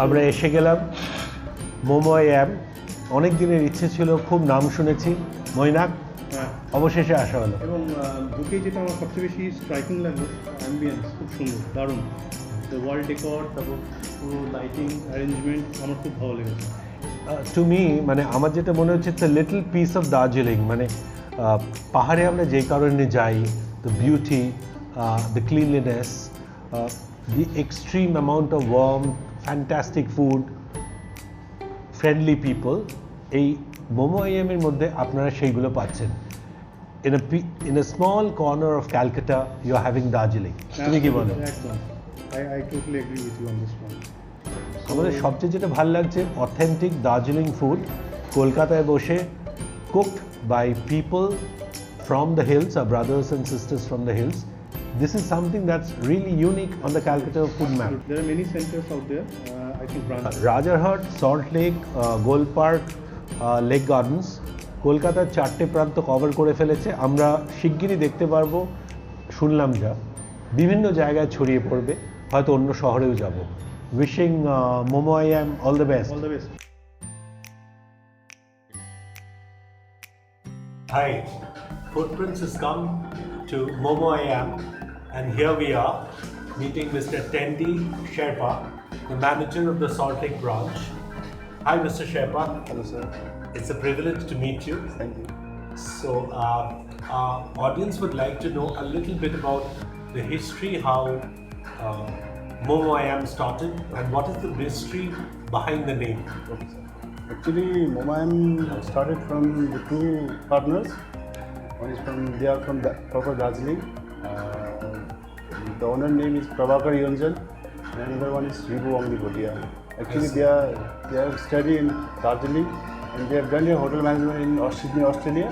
আমরা এসে গেলাম মোমো আই অ্যাম। অনেক দিনের ইচ্ছে ছিল, খুব নাম শুনেছি, মৈনাক অবশেষে আসা হলো। এবং ঢুকেই যেটা আমার সবচেয়ে বেশি স্ট্রাইকিং লাগলো, অ্যাম্বিয়েন্স খুব সুন্দর, দারুণ। তো ওয়াল ডেকর, তারপর পুরো লাইটিং অ্যারেঞ্জমেন্ট আমার খুব ভালো লেগেছে। টু মি মানে আমার যেটা মনে হচ্ছে it's a little piece of Darjeeling. মানে পাহাড়ে আমরা যেই কারণে যাই, the beauty, the cleanliness, the extreme amount of warmth, fantastic food, friendly people, এই মোমো আই এম এর মধ্যে আপনারা সেইগুলো পাচ্ছেন। in a small corner of Calcutta you are having Darjeeling. তুমি কি বলো? একদম, I totally agree with you on this one. আমাদের সবচেয়ে যেটা ভালো লাগছে, অথেন্টিক দার্জিলিং ফুড, কলকাতায় বসে, cooked by people from the hills, our brothers and sisters from the hills. This is something that's really unique on the Calcutta food map. There are many centers out there, I think branches. Rajarhat, Salt Lake, Gold Park, Lake Gardens, কলকাতার 4টে প্রান্ত cover করে ফেলেছে। আমরা শিগগিরই দেখতে পারবো, শুনলাম যা, বিভিন্ন জায়গায় ছড়িয়ে পড়বে, হয়তো অন্য শহরেও যাব। Wishing momo I am all the best. All the best. Hi, Footprints has come to Momo I Am, and here we are meeting Mr. Tendi Sherpa, the manager of the Salt Lake branch. Hi, Mr. Sherpa. Hello, sir. It's a privilege to meet you. Thank you. So, our audience would like to know a little bit about the history, how Momo I Am started, and what is the mystery behind the name. Okay, sir. Actually, Momo I Am started from the two partners. One is they are from proper Darjeeling. The owner name is Prabhakar Yonjan, and another one is Ribu Angli Bhotia. Actually, Yes. they have studied in Darjeeling, and they have done a hotel management in Sydney, Australia.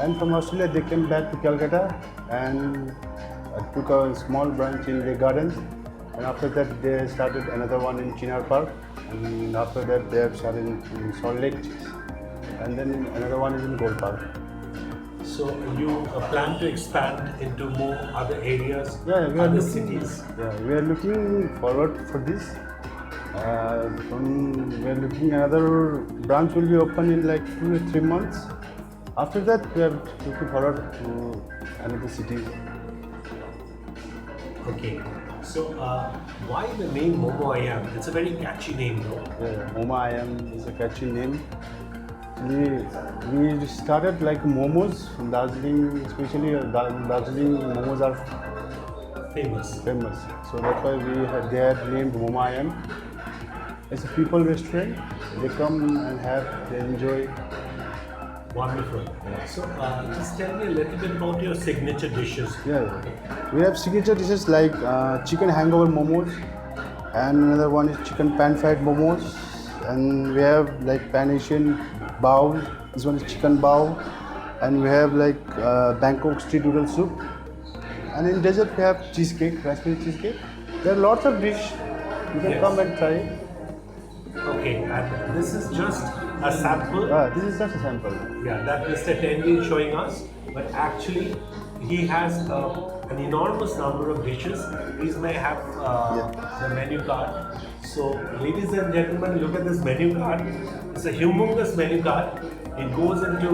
And from Australia, they came back to Calcutta and took a small branch in the gardens. And after that, they started another one in Chinar Park. And after that, they have started in Salt Lake. And then another one is in Gold Park. So, you plan to expand into more other areas, Yeah, other cities? Yeah, we are looking forward for this. We are looking another branch will be open in like 2 or 3 months. After that, we are looking forward to another city. Okay. So, why the name Momo I Am? It's a very catchy name, though. Yeah, Momo I Am is a catchy name. We started like momos in Darjeeling, especially Darjeeling momos are Famous. famous. So that's why they had named Momo I Am. It's a people restaurant. They come and they enjoy. Wonderful. So, just tell me a little bit about your signature dishes. Yeah, we have signature dishes like chicken hangover momos, and another one is chicken pan-fried momos, and we have like pan-Asian bao. This one is chicken bao, and we have like Bangkok Street noodle soup, and in dessert we have cheesecake, raspberry cheesecake. There are lots of dish. You can Yes. come and try. Okay, and this is just a sample. This is just a sample. Yeah, that Mr. Tendi is showing us, but actually he has an enormous number of dishes. These may have the menu card. So, ladies and gentlemen, look at this menu card. It's a humongous menu card. It goes into,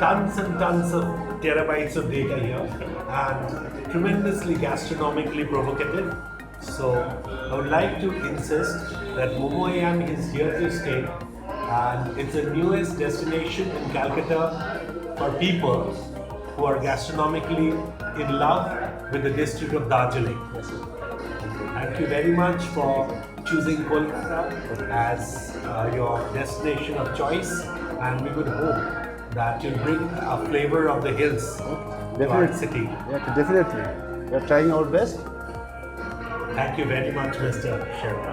tons and tons of terabytes of data here, and tremendously gastronomically provocative. So, I would like to insist that Momo I Am is here to stay, and it's the newest destination in Calcutta for people who are gastronomically in love with the district of Darjeeling. Thank you very much for choosing Kolkata as your destination of choice, and we would hope that you'll bring a flavor of the hills to our city. Yeah, definitely. We are trying our best. Thank you very much, Mr. Sherpa.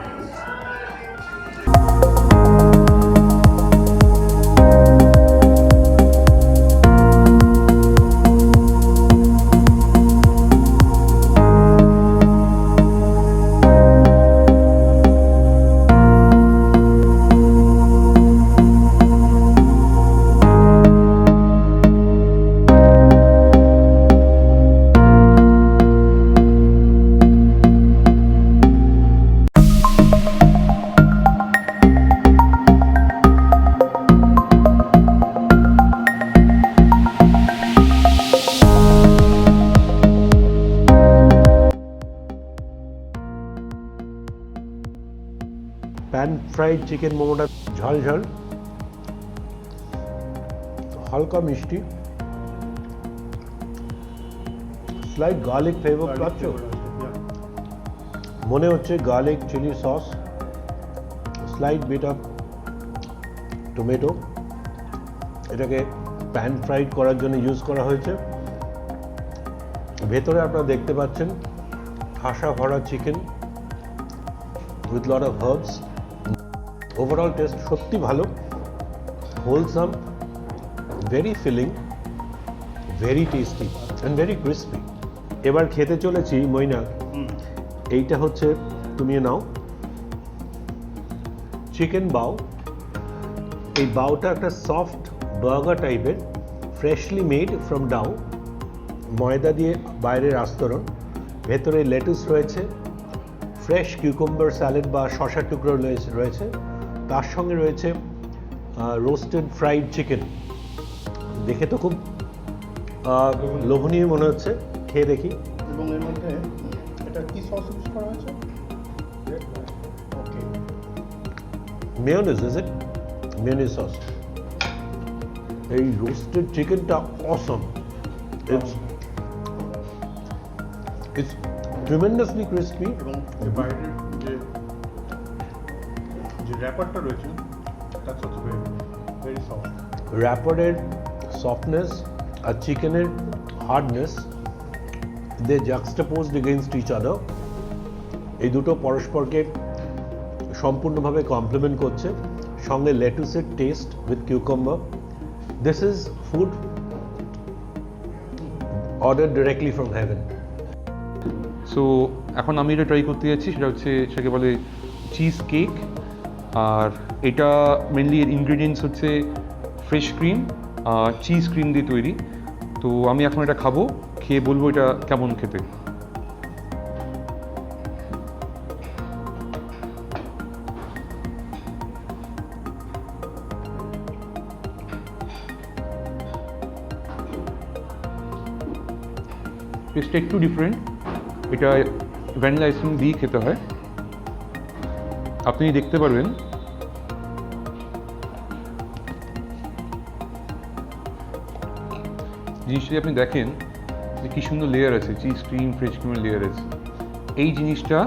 Fried chicken মোমোটা ঝাল ঝাল, হালকা মিষ্টি, slight garlic flavour পাচ্ছ, মনে হচ্ছে garlic chilli sauce, slight bit of tomato, এটাকে pan fried করার জন্য ইউজ করা হয়েছে। ভেতরে আপনারা দেখতে পাচ্ছেন হাসা ভরা chicken with lot of herbs. Overall taste সত্যি ভালো, wholesome, very filling, very tasty and very crispy. এবার খেতে চলেছি মৈনাক, এইটা হচ্ছে তুমি নাও চিকেন বাও। এই বাওটা একটা সফট বার্গার টাইপের, ফ্রেশলি মেড ফ্রম ডাউ, ময়দা দিয়ে বাইরের আস্তরণ, ভেতরে লেটুস রয়েছে, ফ্রেশ কিউকাম্বার স্যালাড বা শসা টুকরো রয়েছে, তার সঙ্গে রয়েছে রোস্টেড ফ্রাইড চিকেন। দেখে তো খুব লোভনীয় মনে হচ্ছে, খেয়ে দেখি। এবং এর মধ্যে এটা কি সস ইউজ করা হয়েছে? Okay, mayonnaise, is it? Mayonnaise sauce. এই রোস্টেড চিকেনটা অসম, ইটস ট্রিমেন্ডাসলি ক্রিস্পি। এবং এর বাইরের যে র্যাপারটা রয়েছে দ্যাটস অলসো ভেরি সফট। র্যাপারের সফটনেস আর চিকেনের hardness, they juxtaposed against each other. এই দুটো পরস্পরকে সম্পূর্ণভাবে কমপ্লিমেন্ট করছে, সঙ্গে লেটুসের taste with cucumber. This is food order directly from heaven. So এখন আমি এটা ট্রাই করতে যাচ্ছি, সেটা হচ্ছে সেটাকে বলে চিজ কেক। আর এটা মেনলি এর ইনগ্রিডিয়েন্টস হচ্ছে ফ্রেশ ক্রিম আর চিজ ক্রিম দিয়ে তৈরি। তো আমি এখন এটা খাবো, খেয়ে বলবো এটা কেমন খেতে। টেস্টটা একটু ডিফারেন্ট, এটা ভ্যানিলা আইসক্রিম দিয়ে খেতে হয়। আপনি দেখতে পারবেন জিনিসটা, আপনি দেখেন যে কী সুন্দর লেয়ার আছে, চিজ ক্রিম ফ্রেশ ক্রিমের লেয়ার আছে। এই জিনিসটা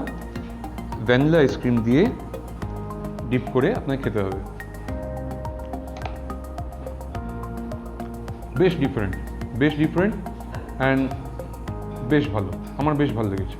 ভ্যানিলা আইসক্রিম দিয়ে ডিপ করে আপনাকে খেতে হবে। বেশ ডিফারেন্ট অ্যান্ড বেশ ভালো, আমার বেশ ভালো লেগেছে।